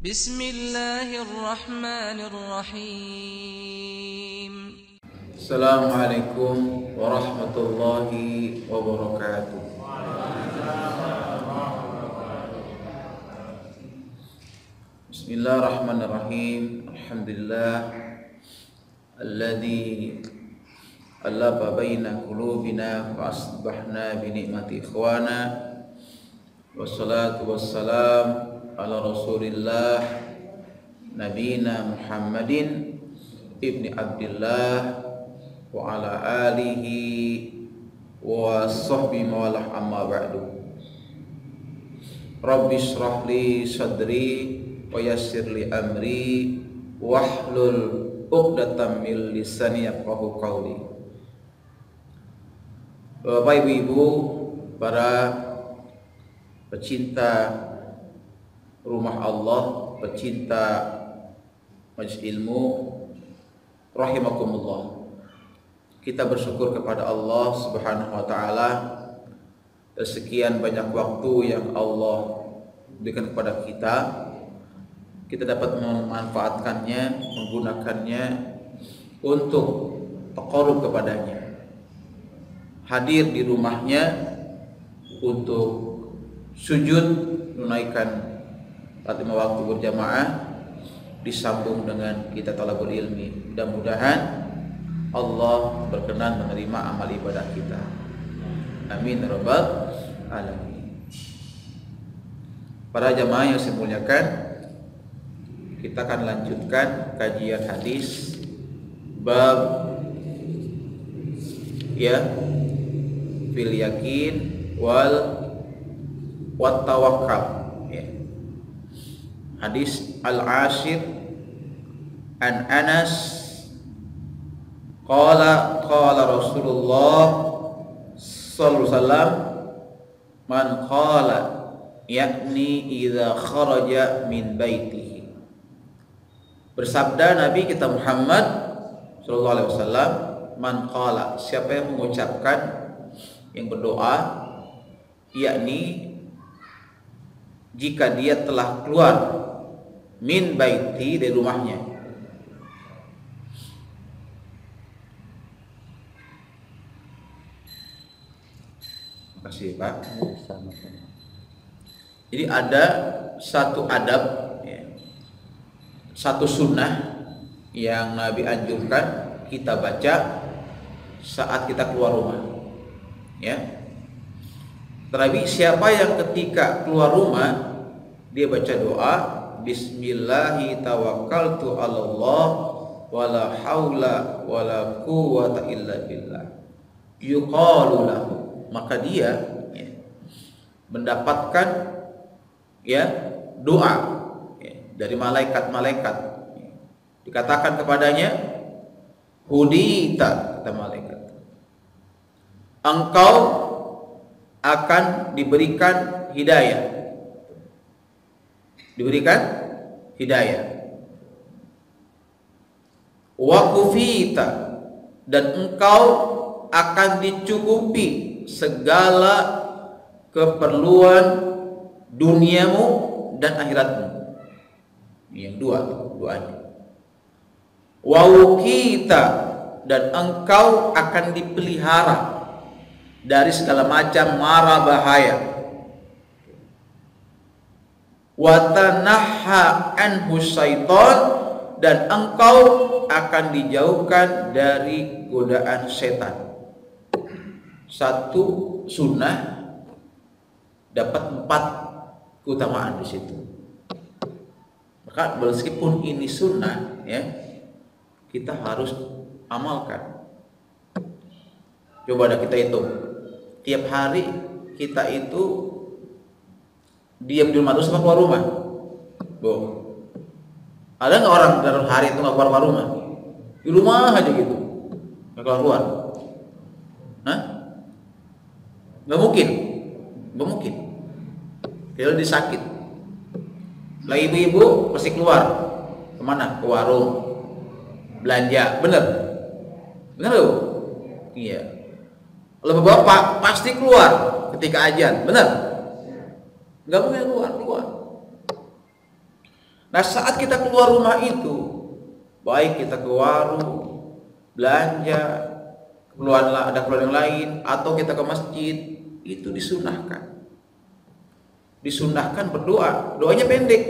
Bismillahirrahmanirrahim. Assalamualaikum warahmatullahi wabarakatuh. Bismillahirrahmanirrahim. Alhamdulillah alladzi allafa baina qulubina fa asbahna bi ni'mati ikhwana. Wassalatu wassalam ala Rasulillah nabiyina Muhammadin ibni Abdillah wa ala alihi wa sahbihi mawalah, amma ba'du. Rabbi shrah li sadri wa yassir li amri wahlul 'uqdatam min lisani yafqahu qawli. Bapak Ibu, para pecinta rumah Allah, pecinta majelis ilmu rahimakumullah. Kita bersyukur kepada Allah Subhanahu wa taala sekian banyak waktu yang Allah berikan kepada kita. Kita dapat memanfaatkannya, menggunakannya untuk taqarrub kepadanya. Hadir di rumahnya untuk sujud, menunaikan 5 waktu berjamaah, disambung dengan kita talabul ilmi. Mudah-mudahan Allah berkenan menerima amal ibadah kita. Amin rabbal alamin. Para jamaah yang saya muliakan, kita akan lanjutkan kajian hadis bab fil yakin wat tawakkal. Hadis al-ashir an Anas qala Rasulullah sallallahu alaihi wasallam man qala yakni idza kharaja min baitihi. Bersabda Nabi kita Muhammad sallallahu alaihi wasallam, man qala, siapa yang mengucapkan, yang berdoa, yakni jika dia telah keluar min baiti, dari rumahnya. Makasih Pak. Jadi ada satu adab, satu sunnah yang Nabi anjurkan kita baca saat kita keluar rumah. Tetapi siapa yang ketika keluar rumah dia baca doa, Bismillahi tawakkaltu 'alallah wala haula wala quwwata illa billah, yuqalu lahu, maka dia mendapatkan doa dari malaikat-malaikat. Dikatakan kepadanya, hudita, kata malaikat, engkau akan diberikan hidayah. Wa kufita, dan engkau akan dicukupi segala keperluan duniamu dan akhiratmu. Yang doanya. Wa wukita, dan engkau akan dipelihara dari segala macam mara bahaya. Wa tanahha anhu syaitan, dan engkau akan dijauhkan dari godaan setan. Satu sunnah dapat 4 keutamaan di situ. Maka meskipun ini sunnah, kita harus amalkan. Coba kita hitung, tiap hari kita itu diam di rumah terus, keluar rumah? Ada nggak orang dalam hari itu nggak keluar rumah? Di rumah aja gitu, nggak keluar? Nggak mungkin. Kalau disakit, lah ibu-ibu pasti keluar kemana? Ke warung, belanja, bener loh. Iya. Kalau bapak pasti keluar ketika azan, bener? Nggak boleh keluar. Nah, saat kita keluar rumah itu, baik kita ke warung, belanja, ada keluar yang lain, atau kita ke masjid, itu disunahkan. Disunahkan berdoa. Doanya pendek.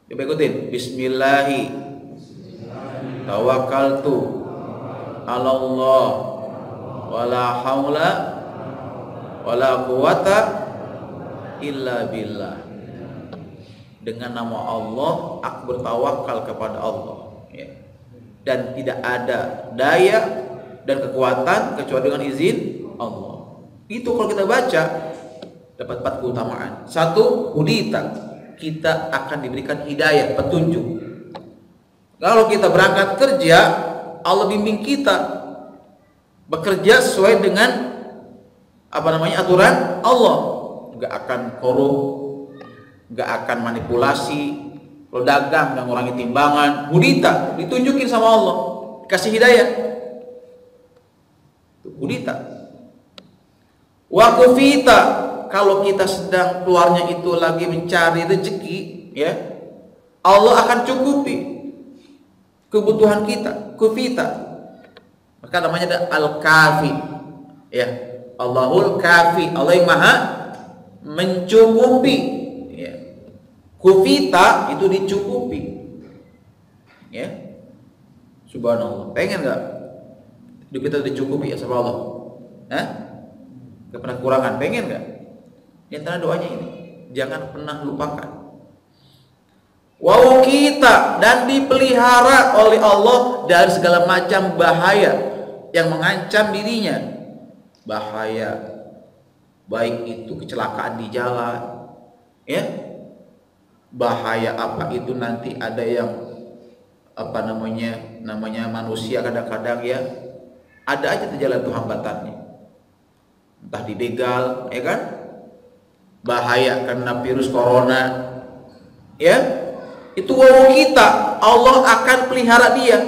Coba ikutin. Bismillahi tawakkaltu ala Allah wala haula wala quwata illa billah. Dengan nama Allah aku bertawakal kepada Allah, ya. Dan tidak ada daya dan kekuatan kecuali dengan izin Allah. Itu kalau kita baca dapat 4 keutamaan. 1, hudita, kita akan diberikan hidayah, petunjuk. Kalau kita berangkat kerja, Allah bimbing kita bekerja sesuai dengan aturan Allah. Enggak akan korup, enggak akan manipulasi. Kalau dagang dan ngurangi timbangan, hudita, ditunjukin sama Allah, kasih hidayah. Hudita. Wa kufita, kalau kita sedang keluarnya itu lagi mencari rezeki, ya, Allah akan cukupi kebutuhan kita. Kufita, maka namanya ada al-kafi, ya. Allahul kafi, Allah yang maha mencukupi, ya. Kufita itu dicukupi, ya. Subhanallah. Pengen nggak hidup kita dicukupi ya sama Allah? Gak pernah kekurangan. Pengen nggak? Di antara doanya ini, jangan pernah lupakan. Wa kita, dan dipelihara oleh Allah dari segala macam bahaya yang mengancam dirinya. Bahaya baik itu kecelakaan di jalan, ya. Bahaya apa itu nanti ada yang namanya manusia kadang-kadang, ya, ada aja di jalan tuh hambatannya. Entah dibegal, ya kan? Bahaya karena virus corona, ya. Itu wawu kita, Allah akan pelihara dia.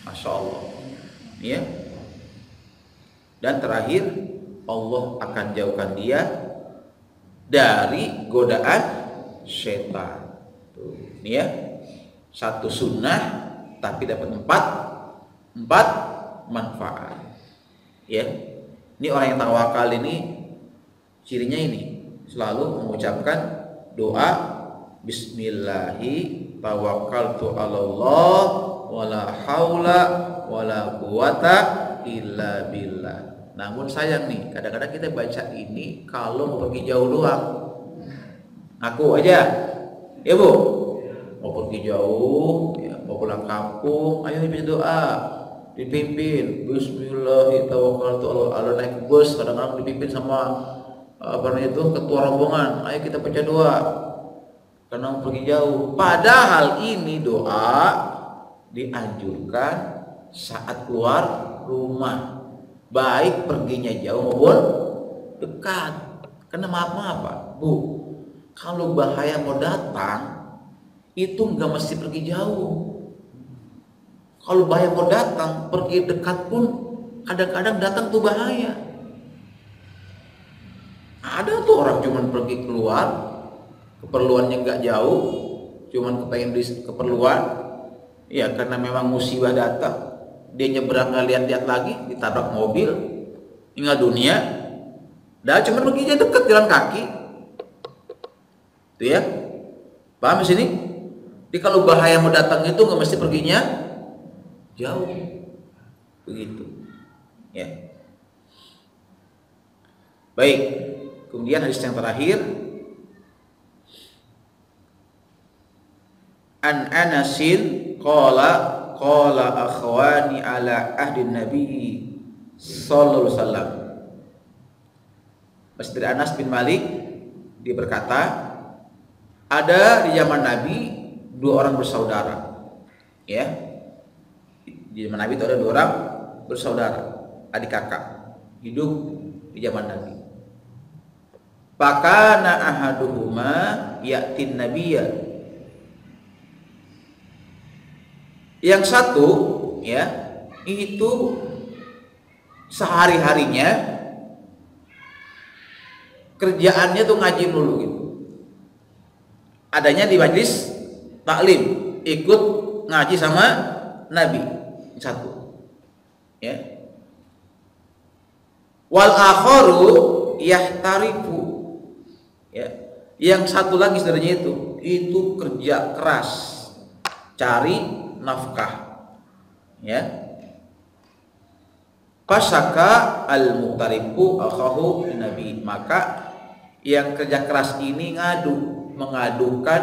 Masya Allah, ya. Dan terakhir, Allah akan jauhkan dia dari godaan setan. Tuh, ini ya, 1 sunnah tapi dapat 4 manfaat. Ya, ini orang yang tawakal ini cirinya ini selalu mengucapkan doa Bismillahi tawakkaltu 'alallah wala haula wala quwata illa billah. Namun sayang nih, kadang-kadang kita baca ini kalau mau pergi jauh doang. Aku aja, ya Bu, mau pergi jauh, ya, mau pulang kampung, ayo baca doa, dipimpin Bismillahi tawakkaltu 'alallah, naik bus kadang-kadang dipimpin sama ketua rombongan, ayo kita baca doa karena mau pergi jauh. Padahal ini doa dianjurkan saat keluar rumah, baik perginya jauh maupun dekat. Karena maaf Pak, Bu, kalau bahaya mau datang itu nggak mesti pergi jauh. Kalau bahaya mau datang, pergi dekat pun kadang-kadang datang tuh bahaya. Ada tuh orang cuman pergi keluar, keperluannya nggak jauh, cuman kepengen beli keperluan, ya, karena memang musibah datang, dia nyebrang nggak lihat-lihat lagi, ditabrak mobil, tinggal dunia. Dah cuman perginya deket jalan kaki, itu ya, paham di sini? Jadi kalau bahaya mau datang itu nggak mesti perginya jauh, begitu, ya. Baik, kemudian hadis yang terakhir. An Anasin qala akhwani ala ahdi Nabi sallallahu alaihi wasallam. Dari Anas bin Malik, dia berkata, ada di zaman Nabi 2 orang bersaudara, ya. Di zaman Nabi itu ada 2 orang bersaudara, adik kakak, hidup di zaman Nabi. Fakana ahaduhuma ya'tin nabiyya. Yang satu, ya, itu sehari-harinya kerjaannya tuh ngaji dulu gitu. adanya di majlis taklim, ikut ngaji sama Nabi. Satu. Ya. Wal akharu yahtarifu. Ya. Yang satu lagi saudaranya itu kerja keras, cari nafkah. Ya. Fasaka al-muqtarifu akhahu Nabi, maka yang kerja keras ini mengadukan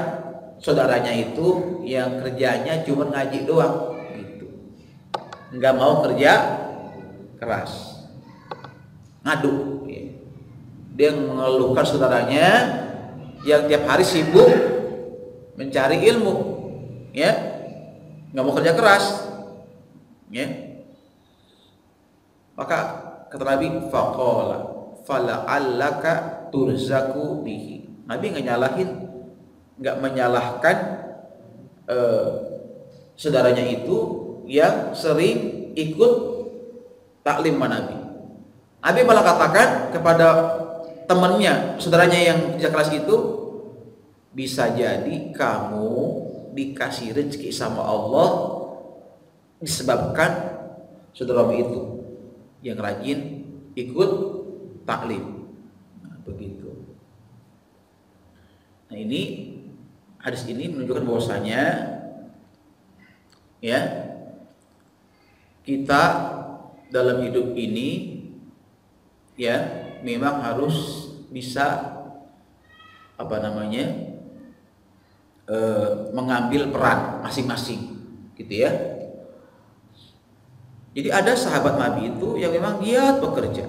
saudaranya itu yang kerjanya cuma ngaji doang gitu, nggak mau kerja keras, ngadu. Dia mengeluhkan saudaranya yang tiap hari sibuk mencari ilmu, ya, nggak mau kerja keras, ya. Maka kata Nabi, faqala fala'allaka turzaku bihi. Nabi nggak menyalahkan saudaranya itu yang sering ikut taklim Nabi. Nabi malah katakan kepada temannya, saudaranya yang kerja keras itu, bisa jadi kamu dikasih rezeki sama Allah disebabkan saudaramu itu yang rajin ikut taklim. Nah, begitu. Nah, ini hadis ini menunjukkan bahwasanya ya, kita dalam hidup ini ya memang harus bisa mengambil peran masing-masing gitu ya. Jadi ada sahabat Nabi itu yang memang giat bekerja,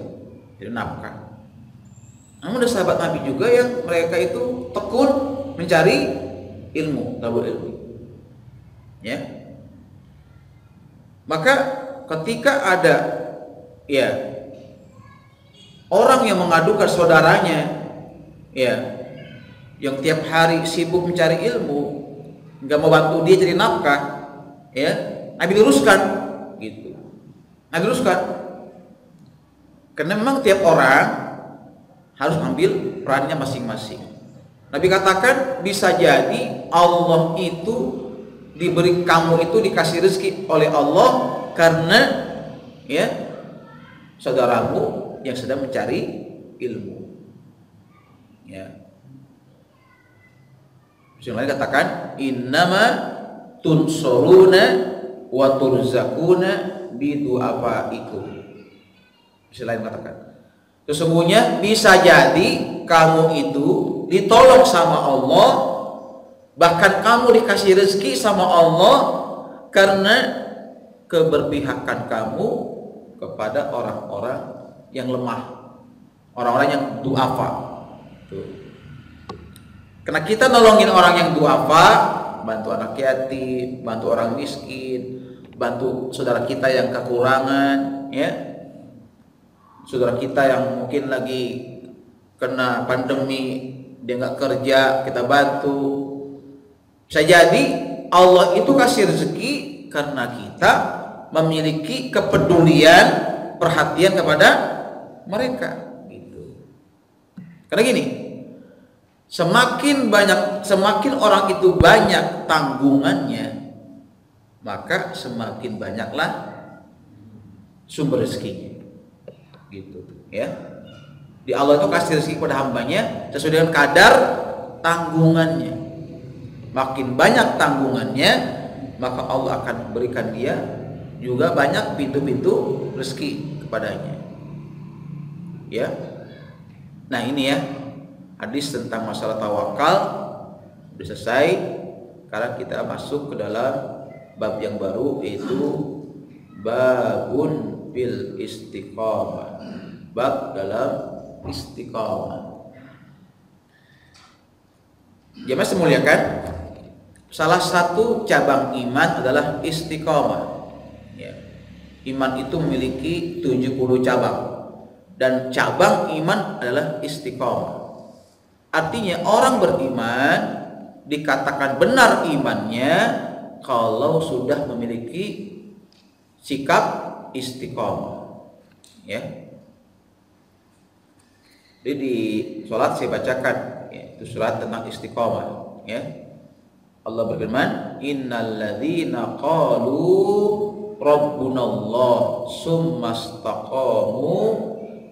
jadi nafkah. Namun ada sahabat Nabi juga yang mereka itu tekun mencari ilmu, talabul ilmi. Ya. Maka ketika ada ya orang yang mengadukan saudaranya ya yang tiap hari sibuk mencari ilmu, nggak mau bantu dia jadi nafkah, ya, Nabi luruskan gitu. Nabi luruskan, karena memang tiap orang harus ambil perannya masing-masing. Nabi katakan bisa jadi Allah itu diberi, kamu itu dikasih rezeki oleh Allah karena ya saudaramu yang sedang mencari ilmu. Ya. Yang lain katakan innama tunsuruna wa turzakuna bidu'afaikum. Selain katakan, sesungguhnya bisa jadi kamu itu ditolong sama Allah, bahkan kamu dikasih rezeki sama Allah karena keberpihakan kamu kepada orang-orang yang lemah, orang-orang yang du'afa. Karena kita nolongin orang yang du'afa, bantu anak yatim, bantu orang miskin, bantu saudara kita yang kekurangan, ya, saudara kita yang mungkin lagi kena pandemi, dia nggak kerja, kita bantu. Bisa jadi Allah itu kasih rezeki karena kita memiliki kepedulian, perhatian kepada mereka. Gitu. Karena gini, semakin orang itu banyak tanggungannya, maka semakin banyaklah sumber rezekinya, gitu ya. Di Allah itu kasih rezeki kepada hambanya sesuai dengan kadar tanggungannya. Makin banyak tanggungannya, maka Allah akan berikan dia juga banyak pintu-pintu rezeki kepadanya. Ya. Nah, ini ya hadis tentang masalah tawakal sudah selesai. Sekarang kita masuk ke dalam bab yang baru, yaitu babun bil istiqamah. Bab dalam istiqamah. Jemaah semuliakan, salah satu cabang iman adalah istiqamah. Ya. Iman itu memiliki 70 cabang, dan cabang iman adalah istiqamah. Artinya orang beriman dikatakan benar imannya kalau sudah memiliki sikap istiqamah. Ya. Jadi di sholat saya bacakan, ya, itu surat tentang istiqamah. ya. Allah berfirman, innalladzina qalu rabbunallah summa istaqamu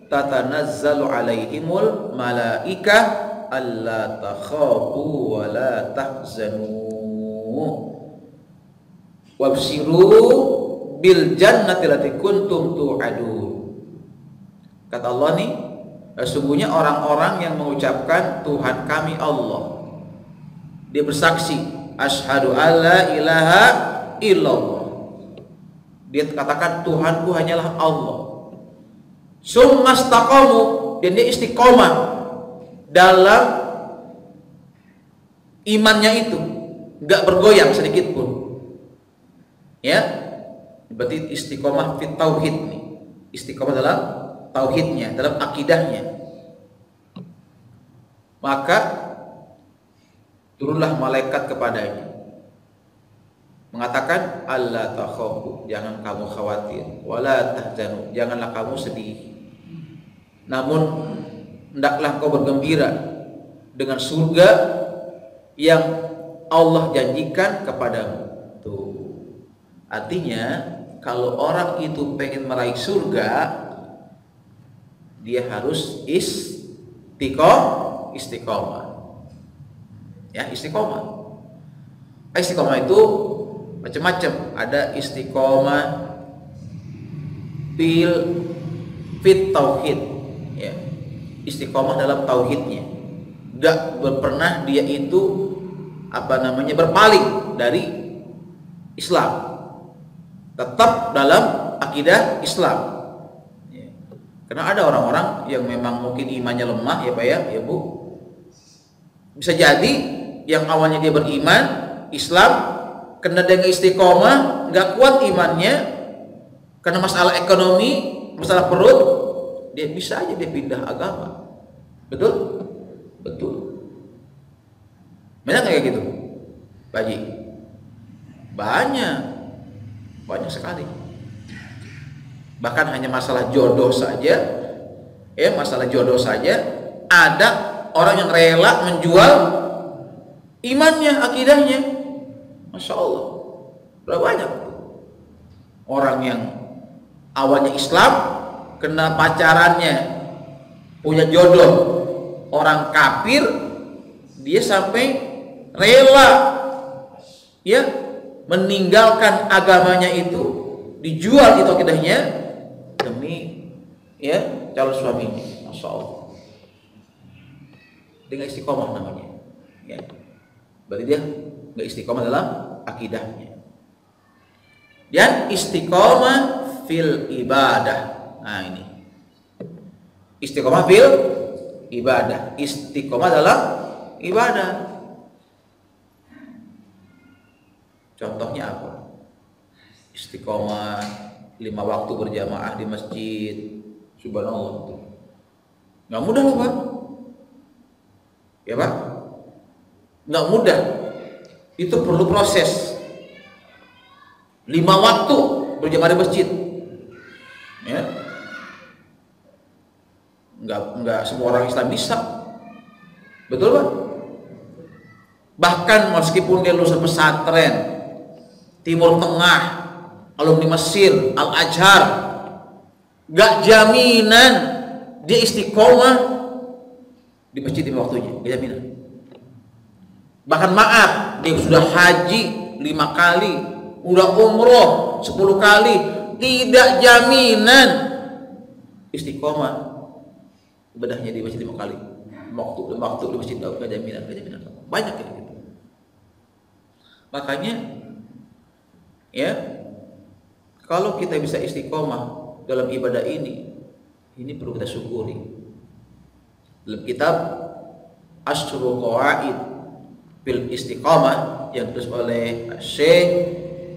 tatanazzalu alaihimul malaikah alla takhafu wa la tahzanu wabshiru bil jannati allati kuntum tu'adun. Kata Allah nih, sesungguhnya orang-orang yang mengucapkan Tuhan kami Allah, dia bersaksi asyhadu alla ilaha illallah, dia katakan Tuhanku hanyalah Allah, summa istaqamu, dan dia istiqomah dalam imannya itu, enggak bergoyang sedikit pun. Ya, berarti istiqomah fit tauhid nih, istiqomah dalam tauhidnya, dalam akidahnya. Maka turunlah malaikat kepadanya mengatakan alla takhafu, jangan kamu khawatir, wala tahzanu, janganlah kamu sedih, namun hendaklah kau bergembira dengan surga yang Allah janjikan kepadamu. Tuh. Artinya kalau orang itu pengen meraih surga, dia harus istiqomah. Ya, istiqomah. Istiqomah itu macam-macam. Ada istiqomah fit tauhid, ya. Istiqomah dalam tauhidnya. Enggak pernah dia itu berpaling dari Islam. Tetap dalam akidah Islam. Ya. Karena ada orang-orang yang memang mungkin imannya lemah, ya Pak ya Bu. Bisa jadi yang awalnya dia beriman Islam, karena dia nggak istiqomah, nggak kuat imannya, karena masalah ekonomi, masalah perut, dia bisa aja dia pindah agama. Betul? Betul. Banyak kayak gitu, Pak Haji? Banyak sekali. Bahkan hanya masalah jodoh saja, masalah jodoh saja, ada orang yang rela menjual imannya, akidahnya. Masya Allah, berapa banyak orang yang awalnya Islam, kena pacarannya punya jodoh orang kafir, dia sampai rela meninggalkan agamanya itu, dijual itu akidahnya demi calon suaminya. Masya Allah, dengan istiqomah namanya. Berarti dia nggak istiqomah dalam akidahnya. Dan istiqomah fil ibadah. Nah ini, istiqomah fil ibadah, istiqomah dalam ibadah. Contohnya apa? Istiqomah 5 waktu berjamaah di masjid. Subhanallah, itu nggak mudah loh Pak. Ya Pak, nggak mudah. Itu perlu proses. 5 waktu berjamaah di masjid. Ya, nggak semua orang Islam bisa. Betul Pak? Bahkan meskipun dia lulusan pesantren Timur Tengah, alumni Mesir, Al-Azhar, gak jaminan dia istiqomah di masjid di waktunya, gak jaminan. Bahkan maaf, dia sudah haji 5 kali, udah umroh 10 kali, tidak jaminan istiqomah ibadahnya di masjid 5 kali. Waktu di masjid gak jaminan. Banyak kayak gitu. Makanya kalau kita bisa istiqomah dalam ibadah ini perlu kita syukuri. Dalam kitab Asyrul Qawaid fil Istiqamah yang ditulis oleh Syekh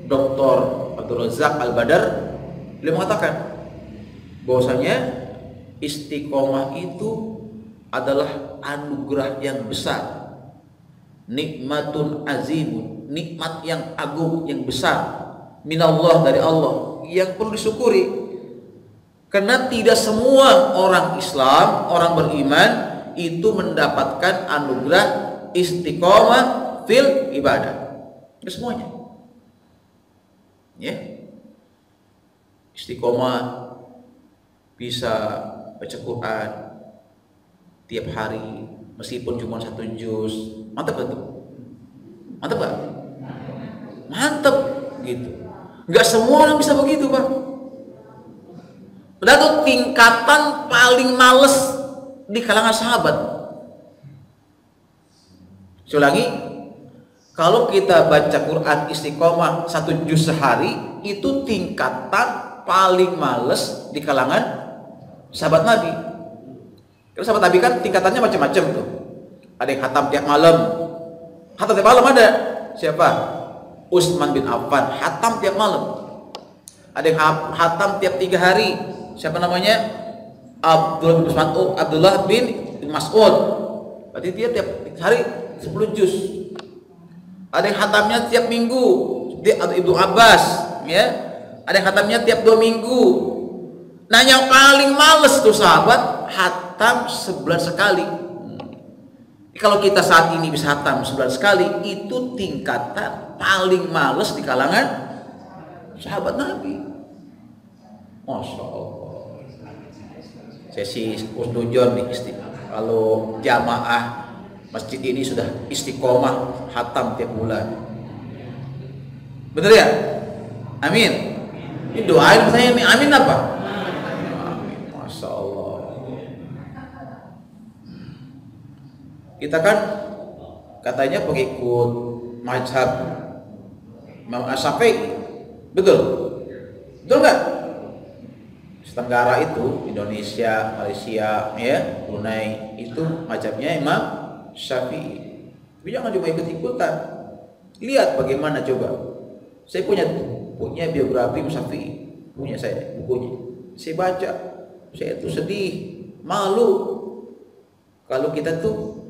Dr. Abdul Razak Al-Badar, beliau mengatakan bahwasanya istiqomah itu adalah anugerah yang besar, nikmatun azimun, nikmat yang agung, yang besar, minallah, dari Allah, yang perlu disyukuri. Karena tidak semua orang Islam, orang beriman itu mendapatkan anugerah istiqomah fil ibadah. Itu semuanya. Ya. Istiqomah bisa baca Quran tiap hari meskipun cuma 1 juz. Mantap gak tuh? Mantap gak? Mantap gitu. Gak semua orang bisa begitu, Pak. Padahal tuh tingkatan paling males di kalangan sahabat. Saya ulangi, kalau kita baca Quran istiqomah 1 juz sehari, itu tingkatan paling males di kalangan sahabat Nabi. Karena sahabat Nabi kan tingkatannya macam-macam tuh. Ada yang khatam tiap malam. Khatam tiap malam ada. Siapa? Utsman bin Affan, khatam tiap malam. Ada yang khatam tiap 3 hari. Siapa namanya? Abdullah bin Mas'ud. Berarti dia tiap hari 10 juz. Ada yang khatamnya tiap minggu. Ibnu Abbas, ya. Ada yang khatamnya tiap 2 minggu. Nah, yang paling males tuh sahabat khatam sebulan sekali. Kalau kita saat ini bisa khatam sebulan sekali, itu tingkatan paling males di kalangan sahabat Nabi. Masya Allah. Saya sih setuju nih, kalau jamaah masjid ini sudah istiqomah khatam tiap bulan. Bener ya? Amin. Ini doain saya nih, amin apa? Amin. Masya Allah. Kita kan katanya pengikut mazhab Imam Asy-Syafi'i. Betul? Betul nggak? Tenggara itu Indonesia, Malaysia, ya, Brunei itu mazhabnya Imam Syafi'i. Tapi jangan cuma ikut-ikutan. Lihat bagaimana coba. Saya punya biografi Imam Syafi'i, punya saya bukunya. Saya baca, saya tuh sedih, malu kalau kita tuh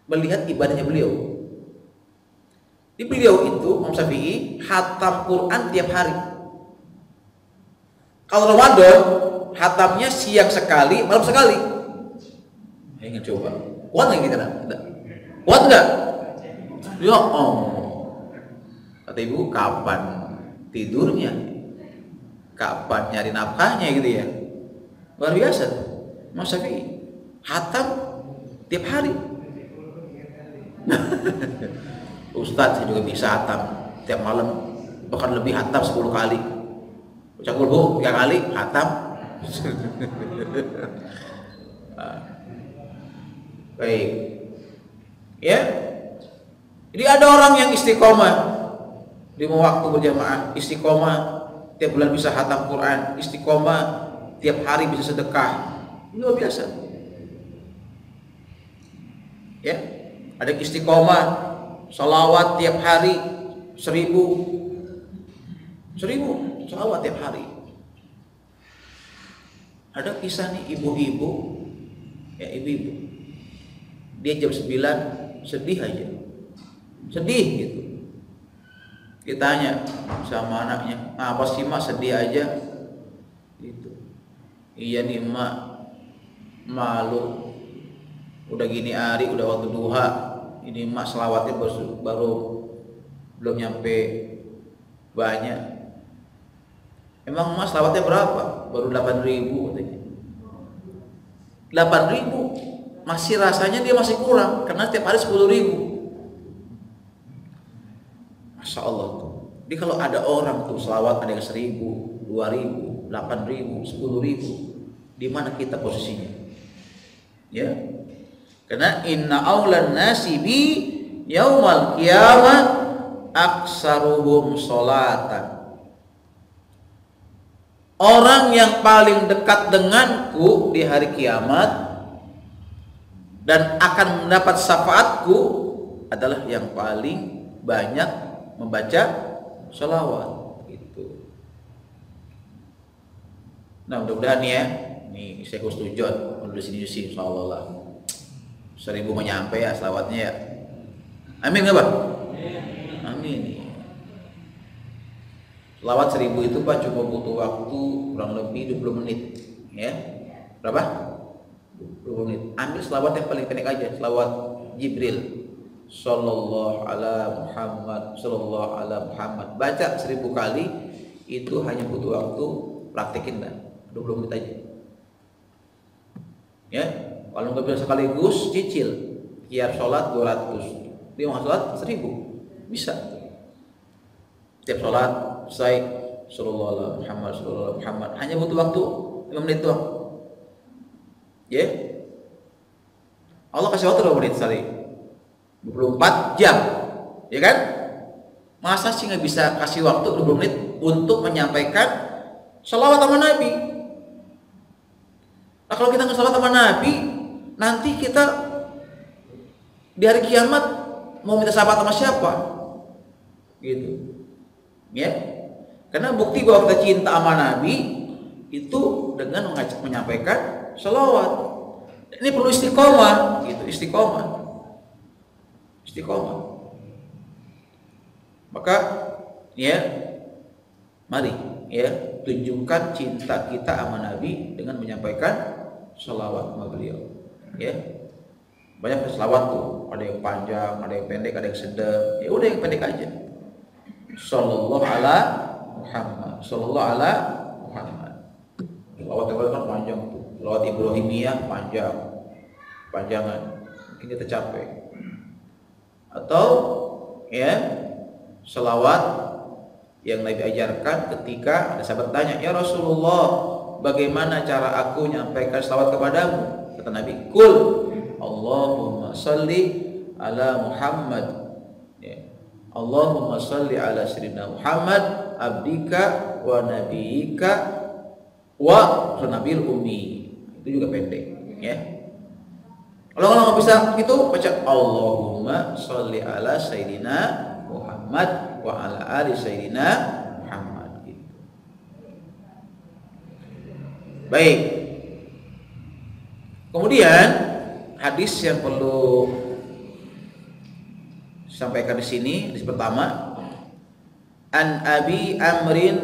melihat ibadahnya beliau. Di beliau itu Imam Syafi'i khatam Quran tiap hari. Kalau Ramadan khatamnya siang sekali, malam sekali. Ingin coba. Kuat nggak kita? Kuat nggak? Ya Allah. Kata ibu, kapan tidurnya? Kapan nyari nafkahnya gitu ya? Luar biasa tuh. Imam Syafi'i khatam tiap hari. Ustadz saya juga bisa khatam tiap malam, bahkan lebih, khatam 10 kali. Baca Qul 3 kali, khatam. Baik. Ya. Jadi ada orang yang istiqomah di waktu berjamaah, istiqomah tiap bulan bisa khatam Quran, istiqomah tiap hari bisa sedekah. Ini luar biasa. Ya. Ada istiqomah salawat tiap hari 1000 salawat tiap hari. Ada kisah nih ibu-ibu, ya ibu-ibu, dia jam 9 sedih aja, sedih gitu. Ditanya sama anaknya, apa sih mak sedih aja gitu. Iya nih mak, malu, udah gini hari, udah waktu duha, ini mak selawatnya baru belum nyampe banyak. Emang mak selawatnya berapa? Baru 8.000 katanya. 8.000 masih rasanya dia masih kurang karena setiap hari 10.000. Masya Allah tuh. Jadi kalau ada orang tuh selawat ada yang 1.000, 2.000, 8.000, 10.000, di mana kita posisinya? Ya. Karena inna aulan nasi bi yaumal qiyamah aksaruhum sholatan. Orang yang paling dekat denganku di hari kiamat dan akan mendapat syafaatku adalah yang paling banyak membaca sholawat. Gitu. Nah, mudah-mudahan ya, nih saya setuju untuk sini insyaallah. 1.000 mau nyampe ya selawatnya ya. Amin nggak Pak? Amin. Selawat 1.000 itu Pak cuma butuh waktu kurang lebih 20 menit. Ya. Berapa? 20 menit. Ambil selawat yang paling pendek aja, selawat Jibril. Sallallahu ala Muhammad, sallallahu ala Muhammad. Baca 1000 kali, itu hanya butuh waktu, praktekin dah 20 menit aja. Ya, kalau nggak bisa sekaligus, cicil. Tiap sholat 200, dia mau sholat 1000, bisa. Tiap sholat selesai, sallallahu ala Muhammad, sallallahu ala Muhammad. Hanya butuh waktu 5 menit doang. Ya, Allah kasih waktu 2 menit sekali. 24 jam, ya kan? Masa sih nggak bisa kasih waktu 20 menit untuk menyampaikan sholawat sama Nabi? Nah, kalau kita nggak sholawat sama Nabi, nanti kita di hari kiamat mau minta syafaat sama siapa? Gitu, ya? Karena bukti bahwa kita cinta sama Nabi itu dengan menyampaikan sholawat. Ini perlu istiqomah, gitu, istiqomah. Maka ya, mari ya tunjukkan cinta kita sama Nabi dengan menyampaikan sholawat sama beliau. Ya, banyak sholawat tuh, ada yang panjang, ada yang pendek, ada yang sedang. Ya udah yang pendek aja. Sallallahu ala Muhammad, sallallahu ala Muhammad. Sholawat yang kan panjang tuh, sholawat Ibrahimiyah panjangan, mungkin kita capek. Atau ya selawat yang Nabi ajarkan ketika ada sahabat tanya, ya Rasulullah, bagaimana cara aku menyampaikan selawat kepadamu? Kata Nabi, Kul Allahumma salli ala Muhammad, ya. Allahumma salli ala Sayyidina Muhammad abdika wa nabiyika wa nabil ummi. Itu juga pendek, ya. Kalau nggak bisa gitu, baca Allahumma sholli ala Sayyidina Muhammad wa ala ali Sayyidina Muhammad gitu. Baik. Kemudian hadis yang perlu sampaikan di sini, hadis pertama, An Abi Amrin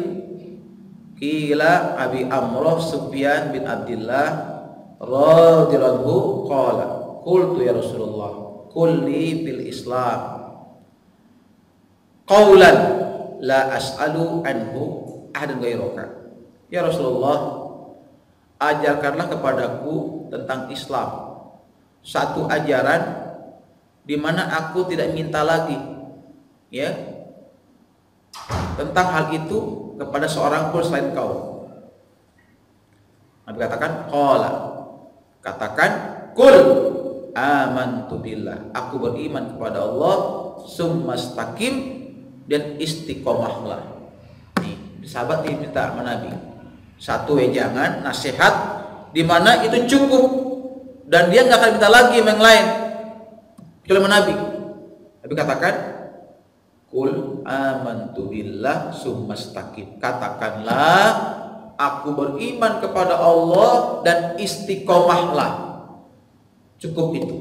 qila Abi Amroh Sufyan bin Abdullah radhiyallahu qala qultu ya Rasulullah kulli fil Islam qaulan la as'alu anhu ahadan ghairaka. Ya Rasulullah, ajarkanlah kepadaku tentang Islam satu ajaran di mana aku tidak minta lagi, ya, tentang hal itu kepada seorang pun selain kau. Nabi katakan qala, katakan kul amantu billah, aku beriman kepada Allah, summastaqim, dan istiqomahlah. Nih, sahabat diminta sama Nabi satu wejangan nasihat di mana itu cukup dan dia nggak akan minta lagi yang lain kecuali Nabi. Nabi katakan kul amantu billah summastaqim, katakanlah aku beriman kepada Allah dan istiqomahlah. Cukup itu,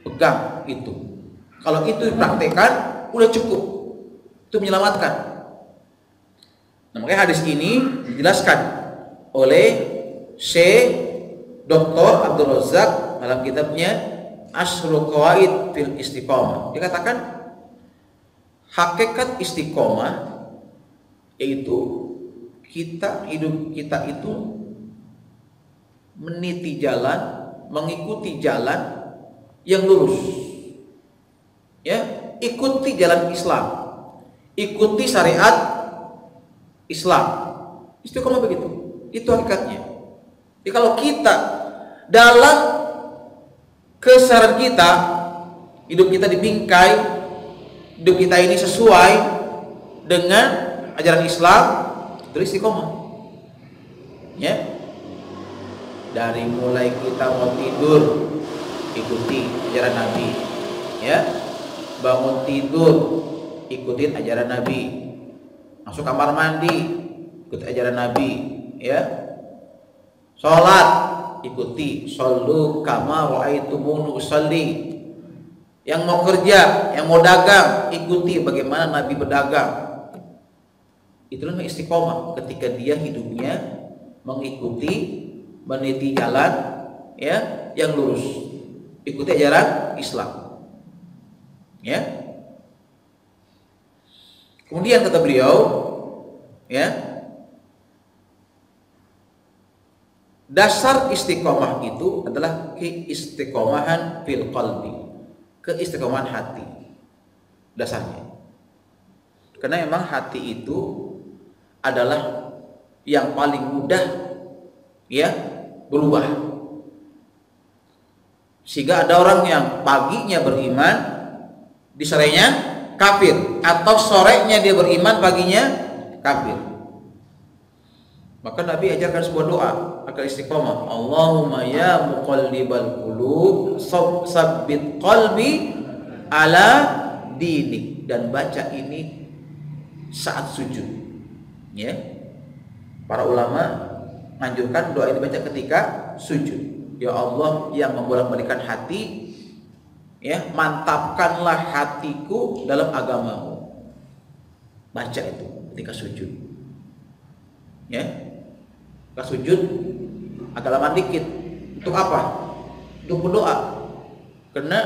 pegang itu. Kalau itu dipraktekkan, udah cukup. Itu menyelamatkan. Nah, makanya hadis ini dijelaskan oleh Syekh Dr. Abdul Razak dalam kitabnya Ashrul Qawaid fil Istiqomah. Dia katakan hakikat istiqomah yaitu hidup kita itu meniti jalan, mengikuti jalan yang lurus, ya, ikuti jalan Islam, ikuti syariat Islam. Istiqomah begitu, itu hakikatnya. Jadi kalau kita dalam kesadaran kita, hidup kita dibingkai, hidup kita ini sesuai dengan ajaran Islam, itu istiqomah, ya. Dari mulai kita mau tidur, ikuti ajaran Nabi, ya. Bangun tidur, ikutin ajaran Nabi. Masuk kamar mandi, ikuti ajaran Nabi, ya. Sholat, ikuti shollu kama ra'aitumuni usolli. Yang mau kerja, yang mau dagang, ikuti bagaimana Nabi berdagang. Itulah istiqomah, ketika dia hidupnya mengikuti, meniti jalan, ya, yang lurus. Ikuti ajaran Islam. Ya. Kemudian kata beliau, ya, dasar istiqomah itu adalah keistiqomahan fil qalbi, keistiqomahan hati. Dasarnya. Karena memang hati itu adalah yang paling mudah ya berubah. Sehingga ada orang yang paginya beriman, di sorenya kafir, atau sorenya dia beriman, paginya kafir. Maka Nabi ajarkan sebuah doa agar istiqomah. Allahumma ya muqallibal qulub tsabbit qalbi ala dinik, dan baca ini saat sujud. Ya. Para ulama menganjurkan doa ini baca ketika sujud. Ya Allah yang membolak-balikkan hati, ya, mantapkanlah hatiku dalam agamamu. Baca itu ketika sujud. Ya. Ketika sujud agak lama dikit. Untuk apa? Untuk berdoa. Karena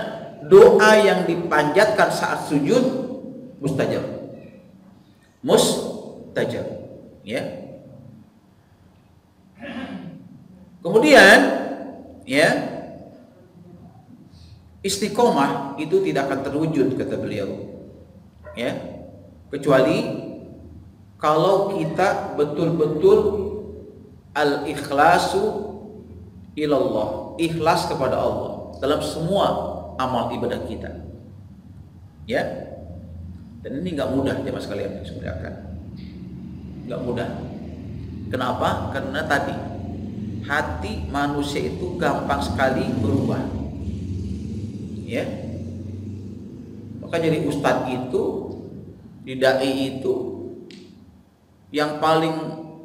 doa yang dipanjatkan saat sujud mustajab. Mustajab, ya. Kemudian, ya, istiqomah itu tidak akan terwujud kata beliau, ya, kecuali kalau kita betul-betul al-ikhlasu ilallah, ikhlas kepada Allah dalam semua amal ibadah kita, ya. Dan ini nggak mudah jemaah sekalian, nggak mudah. Kenapa? Karena tadi hati manusia itu gampang sekali berubah, ya. Maka jadi ustadz itu, dai itu, yang paling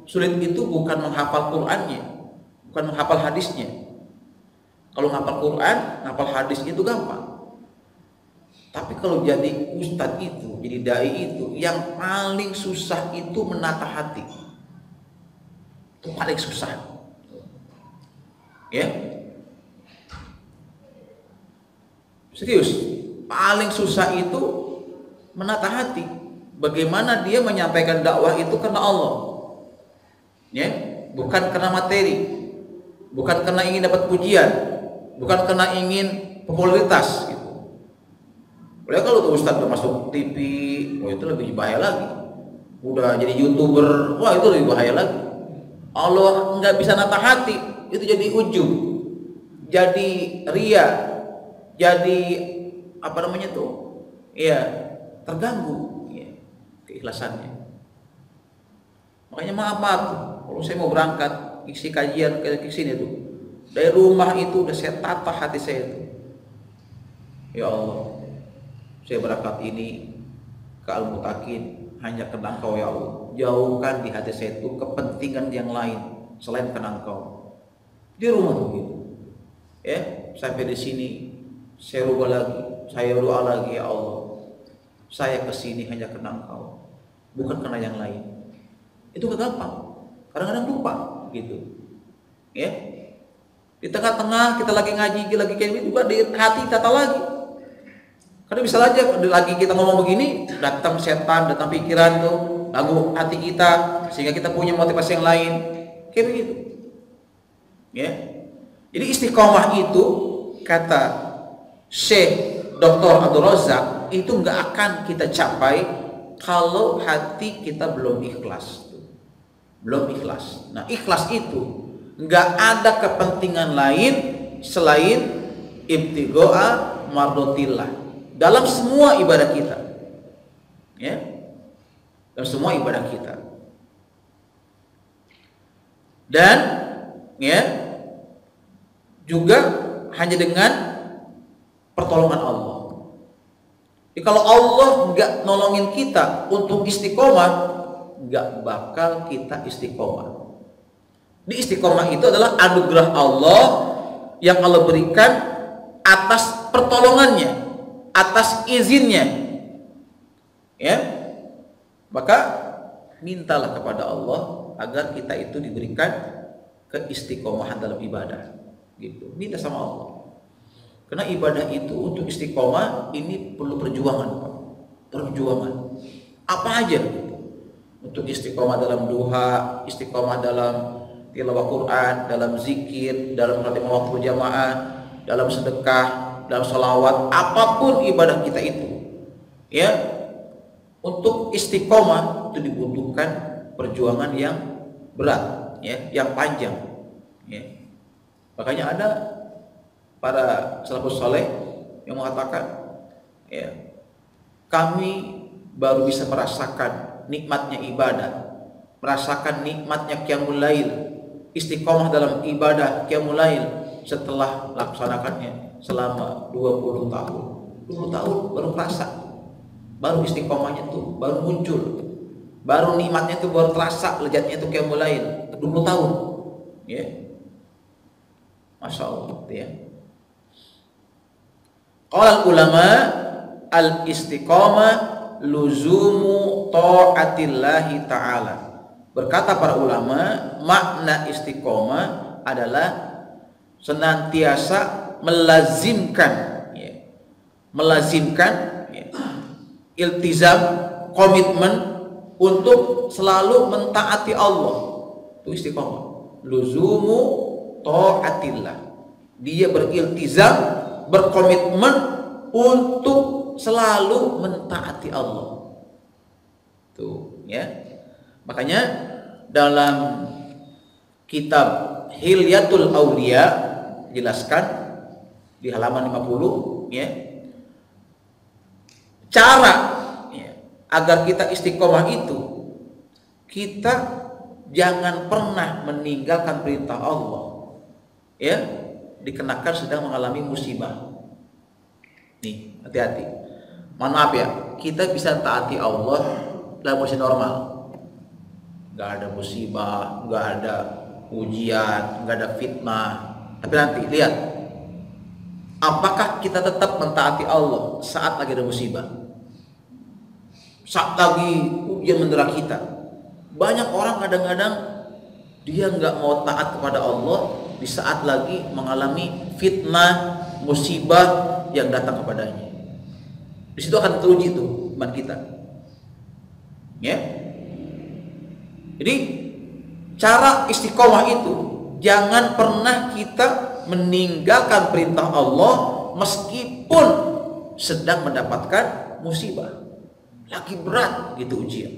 sulit itu bukan menghafal Qur'annya, bukan menghafal hadisnya. Kalau menghafal Quran, menghafal hadis itu gampang. Tapi kalau jadi ustadz itu, jadi dai itu, yang paling susah itu menata hati. Itu paling susah. Ya. Serius, paling susah itu menata hati. Bagaimana dia menyampaikan dakwah itu karena Allah. Ya, bukan karena materi. Bukan karena ingin dapat pujian, bukan karena ingin popularitas gitu. Boleh kalau ustadz udah masuk TV, wah itu lebih bahaya lagi. Udah jadi YouTuber, wah itu lebih bahaya lagi. Allah nggak bisa nata hati, itu jadi ujub, jadi ria, jadi apa namanya tuh, ya terganggu, ya, keikhlasannya. Makanya maaf tuh, kalau saya mau berangkat isi kajian ke sini tuh, dari rumah itu udah saya tata hati saya tuh. Ya Allah, saya berangkat ini ke Al-Mutakin hanya karena Engkau ya Allah. Jauhkan di hati saya itu kepentingan yang lain selain karena Engkau. Di rumah begitu. Ya, sampai di sini saya rubah lagi, saya doa lagi, ya Allah. Saya ke sini hanya karena Engkau, bukan karena yang lain. Itu gak gampang. Kadang-kadang lupa gitu. Ya. Di tengah-tengah kita lagi ngaji, lagi kayak gitu, di hati tata lagi. Karena bisa aja lagi kita ngomong begini, datang setan, datang pikiran tuh, lagu hati kita, sehingga kita punya motivasi yang lain, kayak begitu. Ya, jadi istiqomah itu kata Syekh Dr. Abdul Razak itu nggak akan kita capai kalau hati kita belum ikhlas, belum ikhlas. Nah, ikhlas itu nggak ada kepentingan lain selain ibtigho'a mardotillah. Dalam semua ibadah kita, ya, dalam semua ibadah kita, dan ya juga hanya dengan pertolongan Allah. Jadi kalau Allah nggak nolongin kita untuk istiqomah, nggak bakal kita istiqomah. Di istiqomah itu adalah anugerah Allah yang Allah berikan atas pertolongannya, atas izinnya, ya. Maka mintalah kepada Allah agar kita itu diberikan keistiqomahan dalam ibadah. gitu. Minta sama Allah. Karena ibadah itu untuk istiqomah ini perlu perjuangan, Pak. Perjuangan. Apa aja gitu. Untuk istiqomah dalam duha, istiqomah dalam tilawah Quran, dalam zikir, dalam khatimah waktu berjamaah, dalam sedekah, dalam sholawat, apapun ibadah kita itu, ya, untuk istiqomah itu dibutuhkan perjuangan yang berat, ya, yang panjang, ya. Makanya ada para salafus saleh yang mengatakan, ya, kami baru bisa merasakan nikmatnya ibadah, merasakan nikmatnya qiyamul lail, istiqomah dalam ibadah qiyamul lail setelah laksanakannya selama 20 tahun. 20 tahun baru terasa, baru istiqomahnya tuh baru muncul, baru nikmatnya tuh baru terasa, lezatnya tuh qiyamul lail. 20 tahun, ya. Masya Allah, ya. Qala ulama al-istiqamah luzumu ta'atillahi ta'ala. Berkata para ulama, makna istiqomah adalah senantiasa melazimkan, ya, melazimkan, ya, iltizam, komitmen untuk selalu mentaati Allah. Itu istiqomah. Luzumu ta'atillah. Dia beriltizam, berkomitmen untuk selalu mentaati Allah. Tuh, ya. Makanya dalam kitab Hilyatul Auliya jelaskan di halaman 50, ya, cara, ya, agar kita istiqomah itu kita jangan pernah meninggalkan perintah Allah, ya, dikenakan sedang mengalami musibah. Nih, hati-hati. Mohon maaf ya, kita bisa taati Allah dalam kondisi normal, nggak ada musibah, nggak ada ujian, nggak ada fitnah. Tapi nanti lihat, apakah kita tetap mentaati Allah saat lagi ada musibah, saat lagi ujian mendera kita? Banyak orang kadang-kadang dia nggak mau taat kepada Allah di saat lagi mengalami fitnah, musibah yang datang kepadanya. Di situ akan teruji tuh iman kita, ya. Jadi cara istiqomah itu jangan pernah kita meninggalkan perintah Allah meskipun sedang mendapatkan musibah, lagi berat gitu ujian,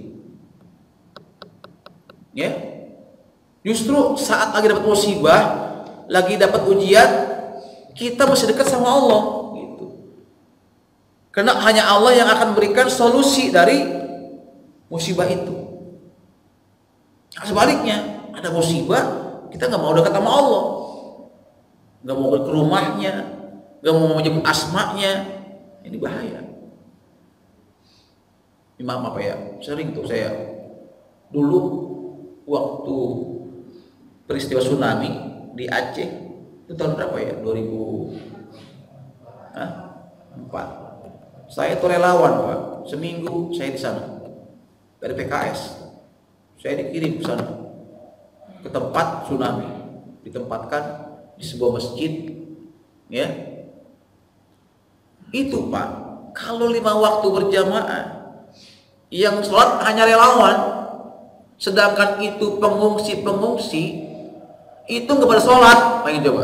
ya. Justru saat lagi dapat musibah, lagi dapat ujian, kita masih dekat sama Allah gitu. Karena hanya Allah yang akan memberikan solusi dari musibah itu. Sebaliknya, ada musibah, kita nggak mau dekat sama Allah, nggak mau ke rumahnya, nggak mau menyebut asmanya. Ini bahaya. Ini maaf apa ya, sering tuh saya dulu waktu peristiwa tsunami di Aceh itu tahun berapa ya, 2004. Saya itu relawan, Pak. Seminggu saya di sana dari PKS. Saya dikirim ke sana, ke tempat tsunami, ditempatkan di sebuah masjid, ya. Itu, Pak, kalau 5 waktu berjamaah, yang sholat hanya relawan, sedangkan itu pengungsi itu nggak pada sholat, pengen coba.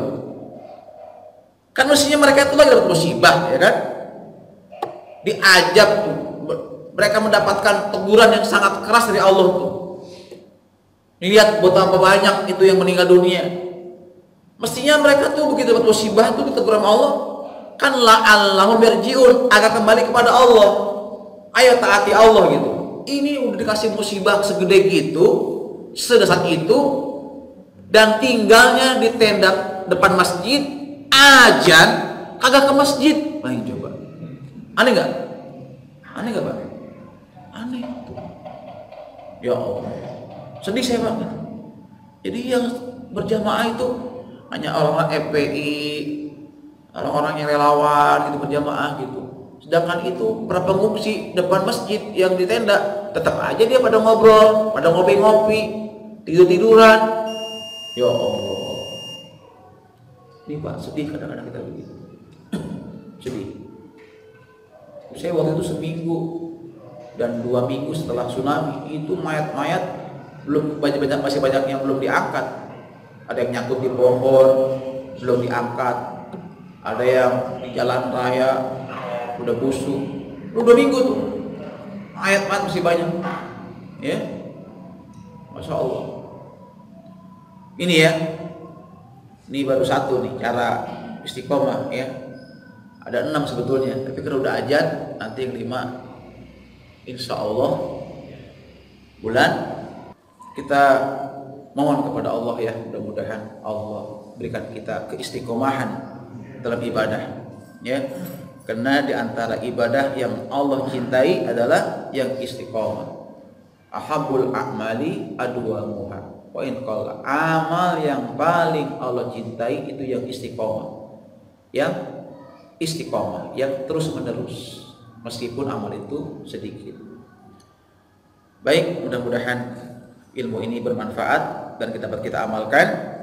Kan mestinya mereka itu lagi dapat musibah, ya kan? Diajab tuh, mereka mendapatkan teguran yang sangat keras dari Allah tuh. Lihat betapa banyak itu yang meninggal dunia. Mestinya mereka tuh begitu dapat musibah tuh ditegur sama Allah, kan la'allahum yarji'un, agar kembali kepada Allah. Ayo taati Allah gitu. Ini udah dikasih musibah segede gitu, sedasar itu, dan tinggalnya di tenda depan masjid, azan kagak ke masjid. Baik, coba. Aneh nggak? Aneh nggak, Pak? Aneh tuh. Ya Allah. Sedih saya, Pak. Jadi yang berjamaah itu hanya orang-orang FPI, orang-orang yang relawan gitu berjamaah gitu. Sedangkan itu para pengungsi depan masjid yang di tenda, tetap aja dia pada ngobrol, pada ngopi-ngopi, tidur-tiduran. Ya Allah. Ini Pak, sedih kadang-kadang kita begitu. Sedih. Saya waktu itu seminggu dan 2 minggu setelah tsunami itu mayat-mayat masih banyak yang belum diangkat. Ada yang nyangkut di pohon belum diangkat, ada yang di jalan raya udah busuk. Udah 2 minggu tuh mayat-mayat masih banyak, ya. Masya Allah. Ini ya, ini baru satu nih cara istiqomah ya. Ada 6 sebetulnya, tapi kalau udah azan nanti yang 5 insya Allah bulan kita mohon kepada Allah ya, mudah-mudahan Allah berikan kita keistiqomahan dalam ibadah ya, karena di antara ibadah yang Allah cintai adalah yang istiqomah. Ahabul a'mali adwamuha wa in qalla, amal yang paling Allah cintai itu yang istiqomah, yang terus menerus meskipun amal itu sedikit. Baik, mudah-mudahan ilmu ini bermanfaat dan dapat kita amalkan.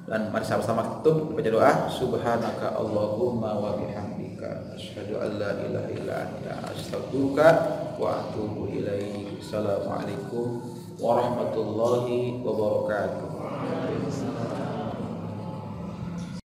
Dan mari sama-sama tutup baca doa. Subhanaka Allahumma wa bihamdika asyhadu an la ilaha illa anta astaghfiruka wa atubu ilaik. Assalamualaikum warahmatullahi wabarakatuh.